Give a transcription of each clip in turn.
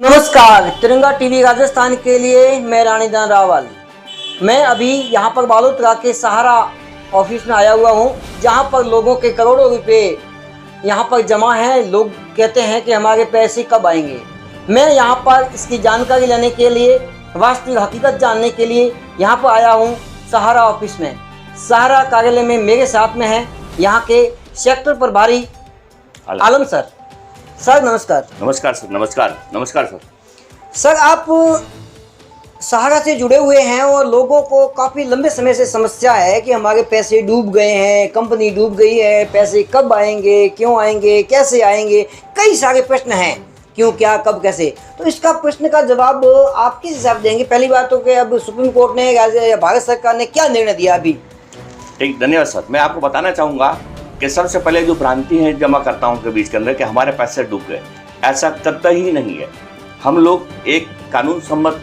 नमस्कार, तिरंगा टीवी राजस्थान के लिए मैं रानीदान रावल। मैं अभी यहाँ पर बालोतरा के सहारा ऑफिस में आया हुआ हूँ, जहाँ पर लोगों के करोड़ों रुपए यहाँ पर जमा हैं। लोग कहते हैं कि हमारे पैसे कब आएंगे। मैं यहाँ पर इसकी जानकारी लेने के लिए, वास्तविक हकीकत जानने के लिए यहाँ पर आया हूँ सहारा ऑफिस में। सहारा कार्यालय में मेरे साथ में है यहाँ के सेक्टर प्रभारी आलम सर। सर नमस्कार। नमस्कार सर। नमस्कार सर। सर आप सहारा से जुड़े हुए हैं और लोगों को काफ़ी लंबे समय से समस्या है कि हमारे पैसे डूब गए हैं, कंपनी डूब गई है, पैसे कब आएंगे, क्यों आएंगे, कैसे आएंगे, कई सारे प्रश्न हैं। क्यों, क्या, कब, कैसे। तो इसका प्रश्न का जवाब आप किस हिसाब देंगे? पहली बात तो कि अब सुप्रीम कोर्ट ने या भारत सरकार ने क्या निर्णय दिया अभी? ठीक, धन्यवाद सर। मैं आपको बताना चाहूँगा कि सबसे पहले जो भ्रांति है जमाकर्ताओं के बीच के अंदर कि हमारे पैसे डूब गए, ऐसा कतई नहीं है। हम लोग एक कानून सम्मत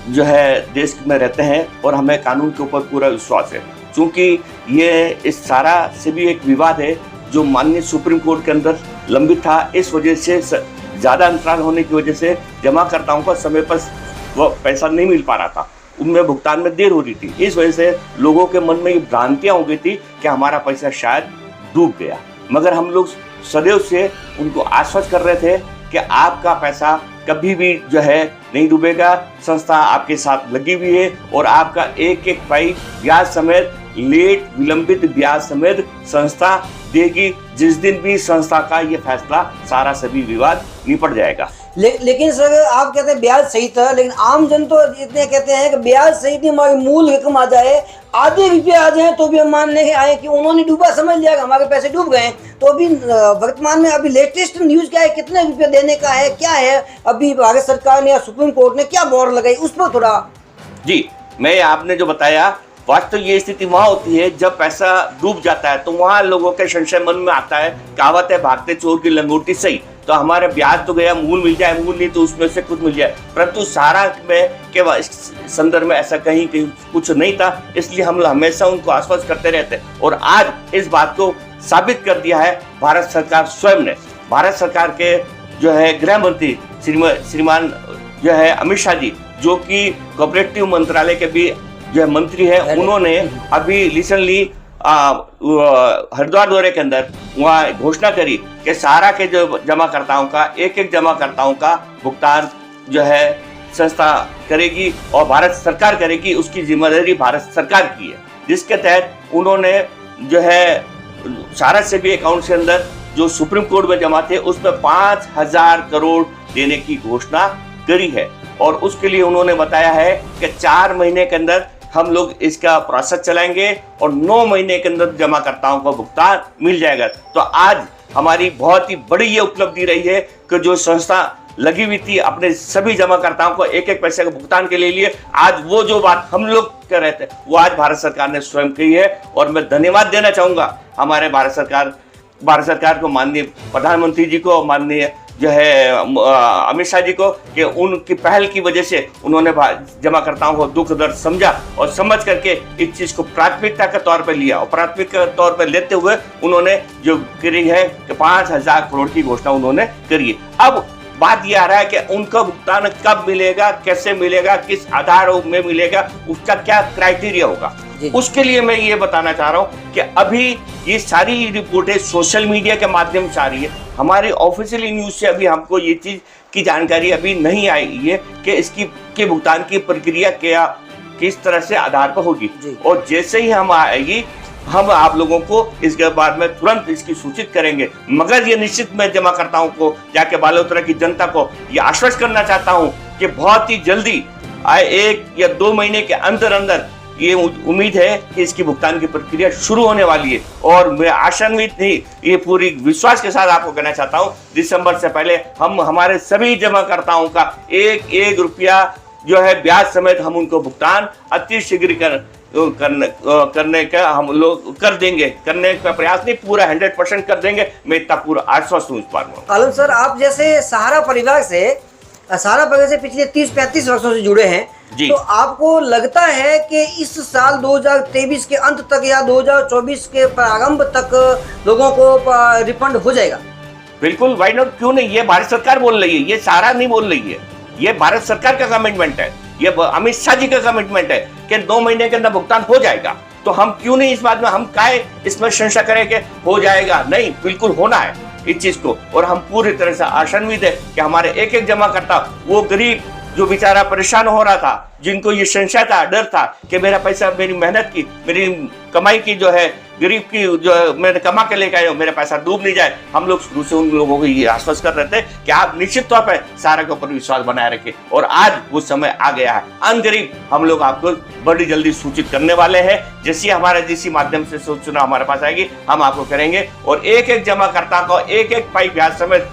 जो है देश में रहते हैं और हमें कानून के ऊपर पूरा विश्वास है। क्योंकि ये इस सारा से भी एक विवाद है जो माननीय सुप्रीम कोर्ट के अंदर लंबित था। इस वजह से ज़्यादा अंतराल होने की वजह से जमाकर्ताओं को समय पर वो पैसा नहीं मिल पा रहा था, उनमें भुगतान में देर हो रही थी। इस वजह से लोगों के मन में ये भ्रांतियाँ हो गई थी कि हमारा पैसा शायद डूब गया। मगर हम लोग सदैव से उनको आश्वस्त कर रहे थे कि आपका पैसा कभी भी जो है नहीं डूबेगा। संस्था आपके साथ लगी हुई है और आपका एक एक पाई ब्याज समेत, लेट विलंबित ब्याज समेत संस्था देगी। जिस दिन भी संस्था का ये फैसला सारा सभी विवाद निपट जाएगा। लेकिन सर आप कहते हैं ब्याज सही था, लेकिन आम जन तो इतने कहते हैं कि ब्याज सही थी, हमारी मूल रकम आ जाए, आधे रुपये आ जाए तो भी हम मानने के आए कि उन्होंने डूबा समझ लिया कि हमारे पैसे डूब गए। तो अभी वर्तमान में अभी लेटेस्ट न्यूज क्या है, कितने रुपये देने का है, क्या है? अभी भारत सरकार ने या सुप्रीम कोर्ट ने क्या मोहर लगाई, उस पर थोड़ा। जी, मैं आपने जो बताया, वास्तव ये स्थिति वहाँ होती है जब पैसा डूब जाता है तो वहाँ लोगों के संशय मन में आता है। कहावत है, भागते चोर की लंगोटी सही। तो हमारे ब्याज तो गया, मूल मिल जाए, मूल नहीं तो उसमें से कुछ मिल जाए। परंतु सारा में के संदर्भ में ऐसा कहीं कुछ नहीं था। इसलिए हम हमेशा उनको आश्वस्त करते रहते और आज इस बात को साबित कर दिया है भारत सरकार स्वयं ने। भारत सरकार के जो है गृह मंत्री श्रीमान जो है अमित शाह जी, जो कि कोऑपरेटिव मंत्रालय के भी जो है मंत्री है, उन्होंने अभी रिसेंटली हरिद्वार दौरे के अंदर वहाँ घोषणा करी कि सहारा के जो जमाकर्ताओं का एक जमाकर्ताओं का भुगतान जो है संस्था करेगी और भारत सरकार करेगी। उसकी जिम्मेदारी भारत सरकार की है, जिसके तहत उन्होंने जो है सहारा से भी अकाउंट के अंदर जो सुप्रीम कोर्ट में जमा थे उसमें 5,000 करोड़ देने की घोषणा करी है। और उसके लिए उन्होंने बताया है कि 4 महीने के अंदर हम लोग इसका प्रोसेस चलाएंगे और 9 महीने के अंदर जमाकर्ताओं को भुगतान मिल जाएगा। तो आज हमारी बहुत ही बड़ी ये उपलब्धि रही है कि जो संस्था लगी हुई थी अपने सभी जमाकर्ताओं को एक एक पैसे के भुगतान के लिए, आज वो जो बात हम लोग कर रहे थे वो आज भारत सरकार ने स्वयं कही है। और मैं धन्यवाद देना चाहूँगा हमारे भारत सरकार को, माननीय प्रधानमंत्री जी को, माननीय जो है अमित शाह जी को, कि उनकी पहल की वजह से उन्होंने जमाकर्ताओं को दुख दर्द समझा और समझ करके इस चीज़ को प्राथमिकता के तौर पर लिया और प्राथमिकता के तौर पर लेते हुए उन्होंने जो करी है कि 5,000 करोड़ की घोषणा उन्होंने करी है। अब बात ये आ रहा है कि उनका भुगतान कब मिलेगा, कैसे मिलेगा, किस आधार में मिलेगा, उसका क्या क्राइटेरिया होगा। उसके लिए मैं ये बताना चाह रहा हूँ कि अभी ये सारी रिपोर्टें सोशल मीडिया के माध्यम से आ रही है। हमारे ऑफिशियल न्यूज से अभी हमको ये चीज़ की जानकारी अभी नहीं आई है कि इसकी के भुगतान की प्रक्रिया क्या, किस तरह से आधार पर होगी। और जैसे ही हम आएगी हम आप लोगों को इसके बारे में तुरंत इसकी सूचित करेंगे। मगर ये निश्चित मैं जमाकर्ताओं को, जाके बालोतरा की जनता को ये आश्वस्त करना चाहता हूँ कि बहुत ही जल्दी 1 या 2 महीने के अंदर अंदर ये उम्मीद है कि इसकी भुगतान की प्रक्रिया शुरू होने वाली है। और मैं आशान्वित नहीं, ये पूरी विश्वास के साथ आपको कहना चाहता हूँ, दिसंबर से पहले हम हमारे सभी जमाकर्ताओं का एक एक रुपया जो है ब्याज समेत हम उनको भुगतान अति शीघ्र करने का हम लोग कर देंगे। करने का प्रयास नहीं, पूरा 100% कर देंगे। मैं इतना पूरा आश्वस्त हूँ इस बार में। आलम सर, आप जैसे सहारा परिवार से पिछले 30-35 वर्षों से जुड़े हैं, तो आपको लगता है कि इस साल 2023 के अंत तक या 2024 के प्रारंभ तक लोगों को रिफंड हो जाएगा? बिल्कुल, वाई नॉट, क्यों नहीं? ये भारत सरकार बोल रही है, ये सारा नहीं बोल रही है, ये भारत सरकार का कमिटमेंट है, ये अमित शाह जी का कमिटमेंट है कि 2 महीने के अंदर भुगतान हो जाएगा। तो हम क्यों नहीं इस बात में, हम काहे इसमें संशय करें कि हो जाएगा? नहीं, बिल्कुल होना है इस चीज को। और हम पूरी तरह से आशान्वित है कि हमारे एक एक जमा करता, वो गरीब जो बेचारा परेशान हो रहा था, जिनको ये संशय था, डर था कि मेरा पैसा, मेरी मेहनत की, मेरी कमाई की जो है, गरीब की जो मैंने कमा के लेके आया हूं, मेरा पैसा डूब नहीं जाए, हम लोग शुरू से उन लोगों को ये आश्वस्त कर रहे थे कि आप निश्चित तौर पर सारा के ऊपर विश्वास बनाए रखें। और आज वो समय आ गया है, अनगरीब हम लोग आपको बड़ी जल्दी सूचित करने वाले हैं। जैसे हमारे जिसी माध्यम से सूचना हमारे पास आएगी, हम आपको करेंगे। और एक एक जमाकर्ता को एक एक पाई ब्याज समेत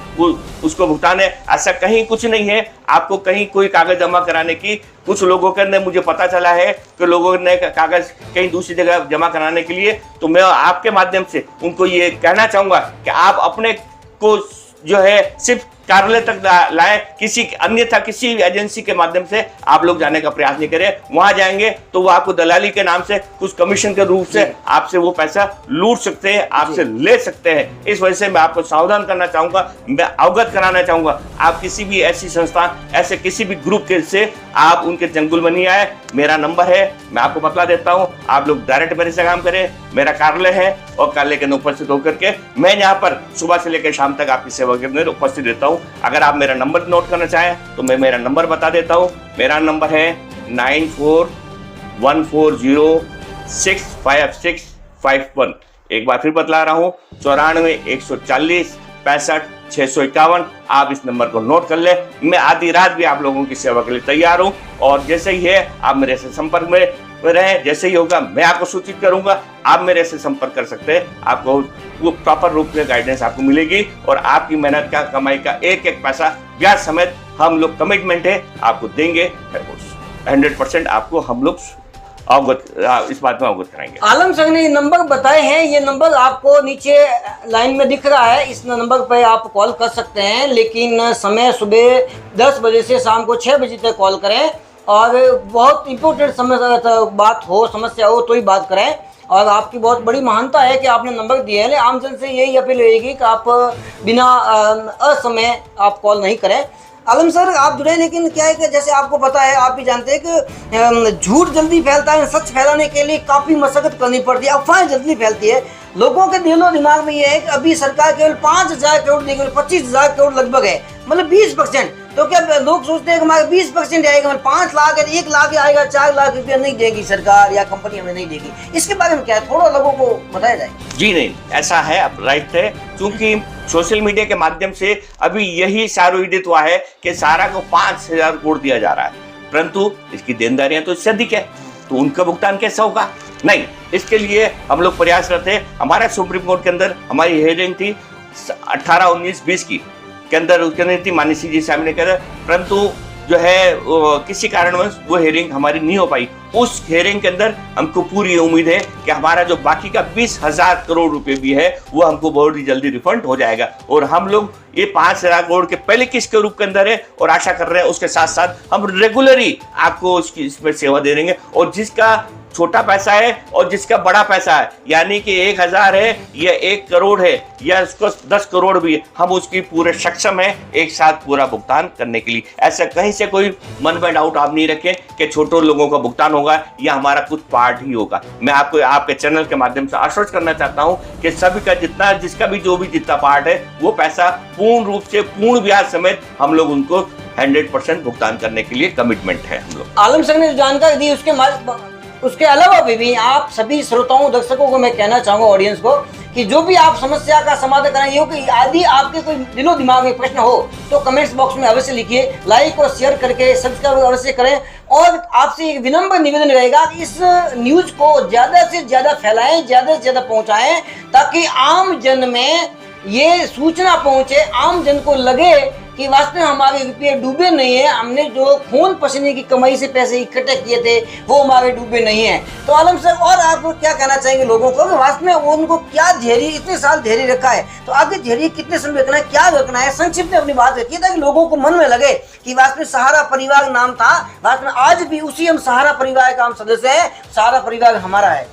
उसको भुगतान है। ऐसा कहीं कुछ नहीं है आपको कहीं कोई कागज जमा कराने की। कुछ लोगों के अंदर मुझे पता चला है कि लोगों ने कागज कहीं दूसरी जगह जमा कराने के लिए, तो मैं आपके माध्यम से उनको ये कहना चाहूंगा कि आप अपने को जो है सिर्फ कार्यालय तक लाए, किसी अन्यथा किसी एजेंसी के माध्यम से आप लोग जाने का प्रयास नहीं करें। वहां जाएंगे तो वो आपको दलाली के नाम से कुछ कमीशन के रूप से आपसे वो पैसा लूट सकते हैं, आपसे ले सकते हैं। इस वजह से मैं आपको सावधान करना चाहूंगा, मैं अवगत कराना चाहूंगा। आप किसी भी ऐसी संस्था, ऐसे किसी भी ग्रुप के से आप उनके चंगुल में नहीं आए। मेरा नंबर है, मैं आपको बतला देता हूं, आप लोग डायरेक्ट मेरे से काम करें। मेरा कार्यालय है और कार्यालय के अंदर उपस्थित होकर के मैं यहाँ पर सुबह से लेकर शाम तक आपकी सेवा के अंदर उपस्थित रहता हूँ। अगर आप मेरा नंबर नोट करना चाहें तो मैं मेरा नंबर बता देता हूँ। मेरा नंबर है 9414065651। एक बार फिर बतला रहा हूँ, 9414065651। आप इस नंबर को नोट कर ले। मैं आधी रात भी आप लोगों की सेवा के लिए तैयार हूँ। और जैसे ही है आप मेरे से संपर्क में रहे, जैसे ही होगा मैं आपको सूचित करूंगा, आप मेरे से संपर्क कर सकते हैं। आपको वो प्रॉपर रूप में गाइडेंस आपको मिलेगी और आपकी मेहनत का, कमाई का एक एक पैसा ब्याज समेत हम लोग कमिटमेंट है आपको देंगे। 100% आपको हम लोग अवगत, इस बात में अवगत कराएंगे। आलम सर ने नंबर बताए हैं, ये नंबर आपको नीचे लाइन में दिख रहा है, इस नंबर पर आप कॉल कर सकते हैं। लेकिन समय सुबह 10 बजे से शाम को 6 बजे तक कॉल करें और बहुत इंपॉर्टेंट बात हो, समस्या हो तो ही बात करें। और आपकी बहुत बड़ी महानता है कि आपने नंबर दिए हैं। आम जन से यही अपील रहेगी कि आप बिना असमय आप कॉल नहीं करें। आलम सर आप जुड़े, लेकिन क्या है कि जैसे आपको पता है, आप भी जानते हैं कि झूठ जल्दी फैलता है, सच फैलाने के लिए काफ़ी मशक्कत करनी पड़ती है, अफवाहें जल्दी फैलती है। लोगों के दिलो दिमाग में ये है कि अभी सरकार केवल 5,000 करोड़ नहीं, केवल 25,000 करोड़ लगभग है, मतलब 20%। तो क्या लोग सोचते हैं कि हमारे 20% आएगा, 5 लाख है, 1 लाख आएगा, 4 लाख रुपया नहीं देगी सरकार या कंपनी हमें नहीं देगी। इसके बारे में क्या है, थोड़ा लोगों को बताया जाए। जी नहीं, ऐसा है, अब राइट है, क्योंकि सोशल मीडिया के माध्यम से अभी यही सार्वजनिक हुआ है कि सारा को 5,000 करोड़ दिया जा रहा है, परंतु इसकी देनदारियां तो इससे अधिक है, तो उनका भुगतान कैसे होगा? नहीं, इसके लिए हम लोग प्रयासरत है। हमारा सुप्रीम कोर्ट के अंदर हमारी हियरिंग थी 18, 19, 20 की के अंदर, उसके अंदर थी माननीय जी सामने कर, परंतु जो है किसी कारणवश वो हियरिंग हमारी नहीं हो पाई। उस हियरिंग के अंदर हमको पूरी उम्मीद है कि हमारा जो बाकी का 20,000 करोड़ रुपए भी है वो हमको बहुत ही जल्दी रिफंड हो जाएगा। और हम लोग ये 5,000 करोड़ के पहले किस्त के रूप के अंदर है और आशा कर रहे हैं उसके साथ साथ हम रेगुलरली आपको उसकी इसमें सेवा दे देंगे। और जिसका छोटा पैसा है और जिसका बड़ा पैसा है, यानी कि 1,000 है या 1 करोड़ है या उसको 10 करोड़ भी है, हम उसकी पूरे सक्षम है एक साथ पूरा भुगतान करने के लिए। ऐसा कहीं से कोई मन में डाउट आप नहीं रखें कि छोटे लोगों का भुगतान होगा या हमारा कुछ पार्ट ही होगा। मैं आपको आपके चैनल के माध्यम से आश्वस्त करना चाहता हूं कि सभी का जितना, जिसका भी जो भी जितना पार्ट है, वो पैसा पूर्ण रूप से पूर्ण ब्याज समेत हम लोग उनको 100% भुगतान करने के लिए कमिटमेंट है हम लोग। आलम सर ने जानकारी दी, उसके अलावा भी आप सभी श्रोताओं, दर्शकों को मैं कहना चाहूंगा, ऑडियंस को, कि जो भी आप समस्या का समाधान कराएंगे, कि यदि आपके कोई दिलो दिमाग में प्रश्न हो तो कमेंट्स बॉक्स में अवश्य लिखिए, लाइक और शेयर करके सब्सक्राइब अवश्य करें। और आपसे एक विनम्र निवेदन रहेगा कि इस न्यूज को ज्यादा से ज्यादा फैलाएं, ज्यादा से ज्यादा पहुंचाएं, ताकि आम जन में ये सूचना पहुंचे, आम जन को लगे कि वास्तव में हमारे रुपये डूबे नहीं है, हमने जो खून पसीने की कमाई से पैसे इकट्ठे किए थे वो हमारे डूबे नहीं है। तो आलम सर, और आप क्या कहना चाहेंगे लोगों को कि वास्तव में उनको क्या धैर्य, इतने साल धैर्य रखा है, तो आगे धैर्य कितने समय रखना है, क्या रखना है, संक्षिप्त में अपनी बात रखिए ताकि लोगों को मन में लगे कि वास्तव में सहारा परिवार नाम था, वास्तव में आज भी उसी हम सहारा परिवार का हम सदस्य है, सहारा परिवार हमारा है।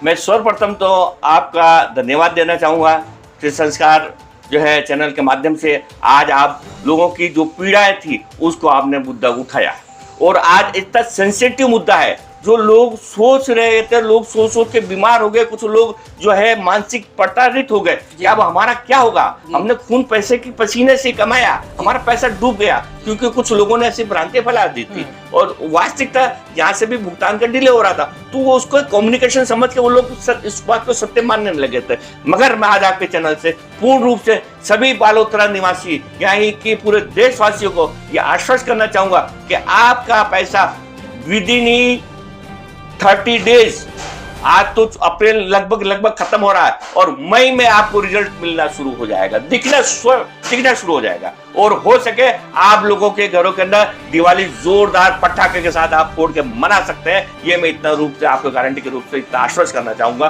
मैं सर्वप्रथम तो आपका धन्यवाद देना चाहूँगा कि संस्कार जो है चैनल के माध्यम से आज आप लोगों की जो पीड़ाएं थी उसको आपने मुद्दा उठाया और आज इतना सेंसिटिव मुद्दा है जो लोग सोच रहे थे, लोग सोच सोच के बीमार हो गए, कुछ लोग जो है मानसिक प्रताड़ित हो गए कि अब हमारा क्या होगा, हमने खून पैसे की पसीने से कमाया, हमारा पैसा डूब गया, क्योंकि कुछ लोगों ने ऐसी भ्रांति फैला दी थी और वास्तविकता यहाँ से भी भुगतान का डिले हो रहा था, तो वो उसको कम्युनिकेशन समझ के वो लोग इस बात को सत्य मानने लगे थे। मगर मैं आज आपके चैनल से पूर्ण रूप से सभी बालोतरा निवासी यानी कि पूरे देशवासियों को यह आश्वस्त करना चाहूंगा कि आपका पैसा विद इन 30 डेज, आज तो अप्रैल लगभग खत्म हो रहा है और मई में आपको रिजल्ट मिलना शुरू हो जाएगा, दिखना शुरू हो जाएगा और हो सके आप लोगों के घरों के अंदर दिवाली जोरदार पटाखे के साथ आप फोड़ के मना सकते हैं। ये मैं इतना रूप से आपको गारंटी के रूप से इतना आश्वस्त करना चाहूंगा,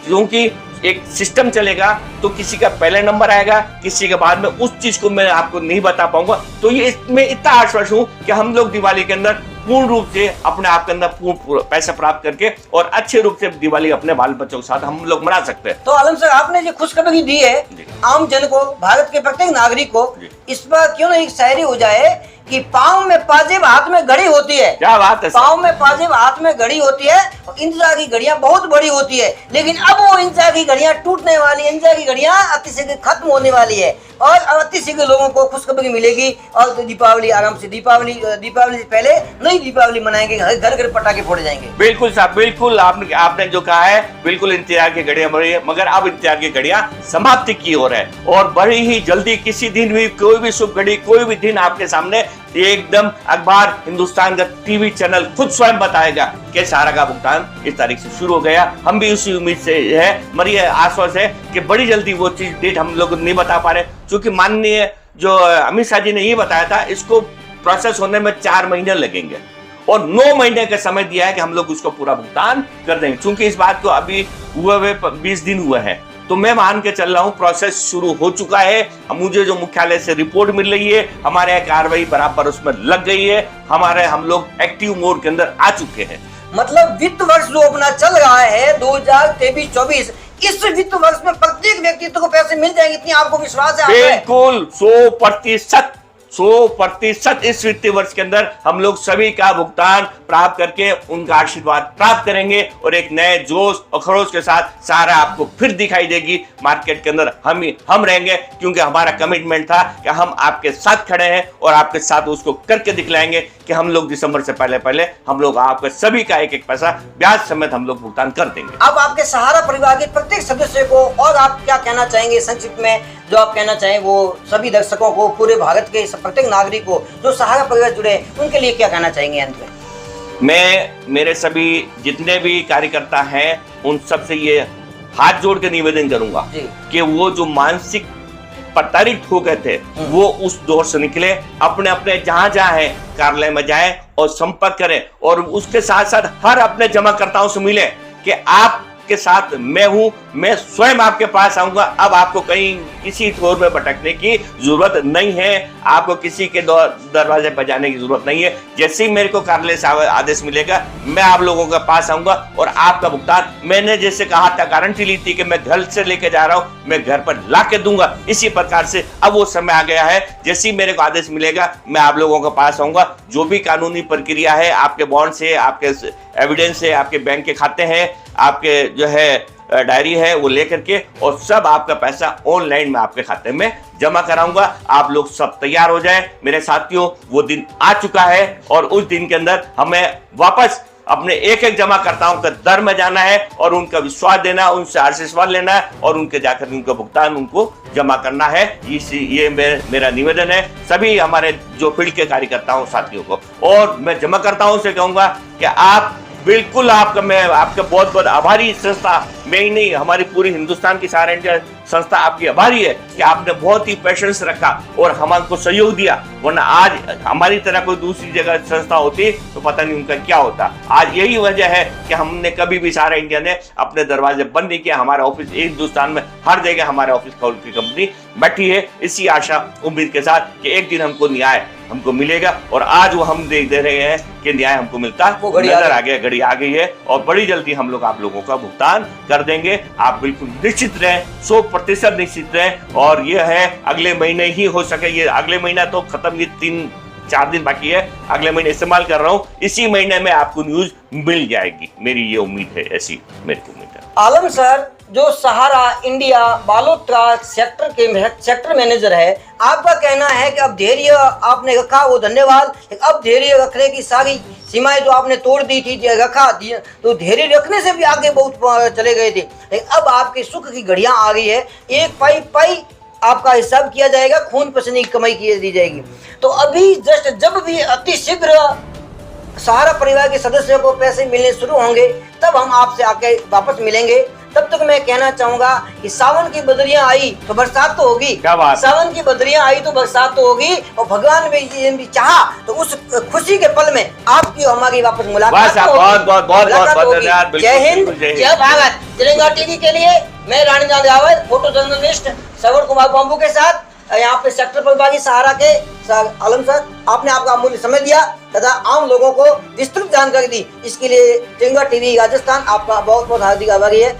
क्योंकि एक सिस्टम चलेगा तो किसी का पहले नंबर आएगा, किसी के बाद में उस चीज को मैं आपको नहीं बता पाऊंगा। तो ये इसमें इतना आश्वस्त हूं कि हम लोग दिवाली के अंदर पूर्ण रूप से अपने आप के अंदर पूर्ण पैसा प्राप्त करके और अच्छे रूप से दिवाली अपने बाल बच्चों के साथ हम लोग मना सकते हैं। तो आलम सर, आपने जो खुशखबरी दी है आम जन को, भारत के प्रत्येक नागरिक को, इस पर क्यों नहीं एक शायरी हो जाए कि पाँव में पाजेब हाथ में घड़ी होती है। क्या बात है, पाँव में पाजेब हाथ में घड़ी होती है और इंतजार की घड़ियां बहुत बड़ी होती है, लेकिन अब वो इंतजार की घड़ियां टूटने वाली, इंतजार की घड़ियां अतिशीघ्र खत्म होने वाली है और अतिशीघ्र लोगों को खुशखबरी मिलेगी और तो दीपावली आराम से, दीपावली से पहले नई दीपावली मनाएंगे, घर घर पटाखे फोड़े जाएंगे। बिल्कुल साहब, बिल्कुल आपने जो कहा है, बिल्कुल इंतजार की घड़ियां बढ़ी है, मगर अब इंतजार की घड़ियां समाप्ति की ओर है और बड़ी ही जल्दी किसी दिन भी कोई भी शुभ घड़ी, कोई भी दिन आपके सामने एकदम अखबार हिंदुस्तान का टीवी चैनल खुद स्वयं बताएगा कि सहारा का भुगतान इस तारीख से शुरू हो गया। हम भी उसी उम्मीद से है, मरी आश्वस्त है कि बड़ी जल्दी वो चीज डेट हम लोग नहीं बता पा रहे, क्योंकि माननीय जो अमित शाह जी ने ये बताया था इसको प्रोसेस होने में 4 महीने लगेंगे और 9 महीने का समय दिया है कि हम लोग उसको पूरा भुगतान कर देंगे। क्योंकि इस बात को अभी हुए 20 दिन हुए हैं, तो मैं मान के चल रहा हूं प्रोसेस शुरू हो चुका है। मुझे जो मुख्यालय से रिपोर्ट मिल रही है, हमारे कार्रवाई बराबर उसमें लग गई है, हम लोग एक्टिव मोड के अंदर आ चुके हैं। मतलब वित्त वर्ष जो अपना चल रहा है 2023-24, इस वित्त वर्ष में प्रत्येक व्यक्ति को पैसे मिल जाएंगे, इतनी आपको विश्वास है? बिल्कुल 100% इस वित्तीय वर्ष के अंदर हम लोग सभी का भुगतान प्राप्त करके उनका आशीर्वाद प्राप्त करेंगे और एक नए जोश और खरोश के साथ सहारा आपको फिर दिखाई देगी मार्केट के अंदर। हम रहेंगे, क्योंकि हमारा कमिटमेंट था कि हम आपके साथ खड़े हैं और आपके साथ उसको करके दिखलाएंगे कि हम लोग दिसंबर से पहले हम लोग आपके सभी का एक पैसा ब्याज समेत हम लोग भुगतान कर देंगे। अब आपके सहारा परिवार के प्रत्येक सदस्य को और आप क्या कहना चाहेंगे संक्षिप्त में, जो आप कहना चाहें वो सभी दर्शकों को, पूरे भारत के प्रत्येक नागरिक को जो सहारा परिवार जुड़े उनके लिए क्या कहना चाहेंगे अंत में? मैं मेरे सभी जितने भी कार्यकर्ता हैं उन सब से ये हाथ जोड़ के निवेदन करूंगा कि वो जो मानसिक प्रताड़ित हो गए थे वो उस दौर से निकले, अपने अपने जहां है कार्यालय में जाएं और संपर्क करें और उसके साथ साथ हर अपने जमाकर्ताओं से मिले कि आप के साथ मैं हूं, मैं स्वयं आपके पास आऊंगा। अब आपको कहीं किसी दौर में भटकने की जरूरत नहीं है, आपको किसी के दरवाजे पर जाने की जरूरत नहीं है। जैसे ही मेरे को कार्यालय से आदेश मिलेगा मैं आप लोगों के पास आऊंगा और आपका भुगतान, मैंने जैसे कहा था, गारंटी ली थी कि मैं घर से लेके जा रहा हूं, मैं घर पर ला के दूंगा। इसी प्रकार से अब वो समय आ गया है, जैसे ही मेरे को आदेश मिलेगा मैं आप लोगों के पास आऊंगा। जो भी कानूनी प्रक्रिया है, आपके बॉन्ड से, आपके एविडेंस से, आपके बैंक के खाते हैं, आपके जो है डायरी है, वो लेकर के और सब आपका पैसा ऑनलाइन में आपके खाते में जमा कराऊंगा। आप लोग सब तैयार हो जाएं मेरे साथियों, वो दिन आ चुका है और उस दिन के अंदर हमें वापस अपने एक जमाकर्ताओं के दर में जाना है और उनका विश्वास देना, उनसे आशीर्वाद लेना है और उनके जाकर उनका भुगतान उनको जमा करना है। ये मेरा निवेदन है सभी हमारे जो फील्ड के कार्यकर्ताओं साथियों को। और मैं जमाकर्ताओं से कहूंगा कि आप बिल्कुल, मैं आपका बहुत बहुत आभारी संस्था, मैं ही नहीं, हमारी पूरी हिंदुस्तान की सहारा इंडिया संस्था आपकी आभारी है कि आपने बहुत ही पेशेंस रखा और हमको सहयोग दिया। वरना आज हमारी तरह कोई दूसरी जगह संस्था होती तो पता नहीं उनका क्या होता। आज यही वजह है कि हमने कभी भी सहारा इंडिया ने अपने दरवाजे बंद नहीं किया। हमारा ऑफिस हिंदुस्तान में हर जगह हमारे ऑफिस की कंपनी बैठी है, इसी आशा उम्मीद के साथ कि एक दिन हमको न्याय हमको मिलेगा। और आज वो हम देख दे रहे हैं कि न्याय हमको मिलता नजर आ गया, घड़ी आ गई है और बड़ी जल्दी हम लोग आप लोगों का भुगतान कर देंगे। आप बिल्कुल निश्चित रहें, 100% 100% निश्चित है। और ये है अगले महीने ही हो सके, ये अगले महीना तो खत्म, ये 3-4 दिन बाकी है, अगले महीने इस्तेमाल कर रहा हूँ, इसी महीने में आपको न्यूज मिल जाएगी, मेरी ये उम्मीद है, ऐसी मेरी उम्मीद है। आलम सर, जो सहारा इंडिया बालोतरा सेक्टर मैनेजर है, आपका कहना है कि अब धैर्य आपने रखा, वो धन्यवाद, अब धैर्य रखने की सारी सीमाएं जो आपने तोड़ दी थी रखा दी, तो धैर्य रखने से भी आगे बहुत चले गए थे, लेकिन अब आपके सुख की घड़ियां आ गई है, एक पाई पाई आपका हिसाब किया जाएगा, खून पसीने की कमाई की दी जाएगी। तो अभी जस्ट जब भी अति शीघ्र सहारा परिवार के सदस्यों को पैसे मिलने शुरू होंगे, तब हम आपसे आके वापस मिलेंगे। तब तक मैं कहना चाहूंगा कि सावन की बदरियां आई तो बरसात तो होगी, क्या बात, सावन की बदरियां आई तो बरसात तो होगी, और भगवान भी चाहा तो उस खुशी के पल में आपकी हमारी वापस मुलाकात बहुत बहुत बहुत बहुत धन्यवाद। जय हिंद, जय भारत। तिरंगा टीवी के लिए मैं रानीदान Rawal, photo journalist Shravan Kumar bamboo के साथ यहाँ पे सेक्टर प्रभारी सहारा के आलम सर, आपने आपका अमूल्य समय दिया तथा आम लोगों को विस्तृत जानकारी दी, इसके लिए तिरंगा टीवी राजस्थान आपका बहुत बहुत हार्दिक आभारी है।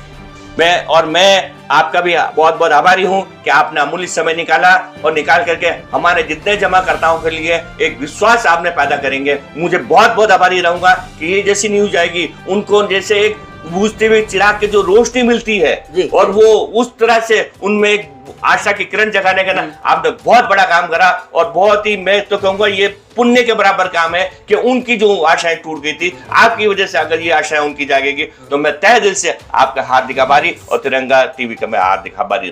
मैं आपका भी बहुत बहुत आभारी हूं कि आपने अमूल्य समय निकाला, और निकाल करके हमारे जितने जमाकर्ताओं के लिए एक विश्वास आपने पैदा करेंगे। मुझे बहुत बहुत आभारी रहूंगा कि ये जैसी न्यूज आएगी, उनको जैसे एक बुझते हुए चिराग की जो रोशनी मिलती है, और वो उस तरह से उनमें एक आशा की किरण जगाने का ना आपने बहुत बड़ा काम करा, और बहुत ही, मैं तो कहूंगा ये पुण्य के बराबर काम है कि उनकी जो आशाएं टूट गई थी, आपकी वजह से अगर ये आशाएं उनकी जागेगी, तो मैं तहे दिल से आपका हार्दिक आभारी, और तिरंगा टीवी का मैं हार्दिक आभारी।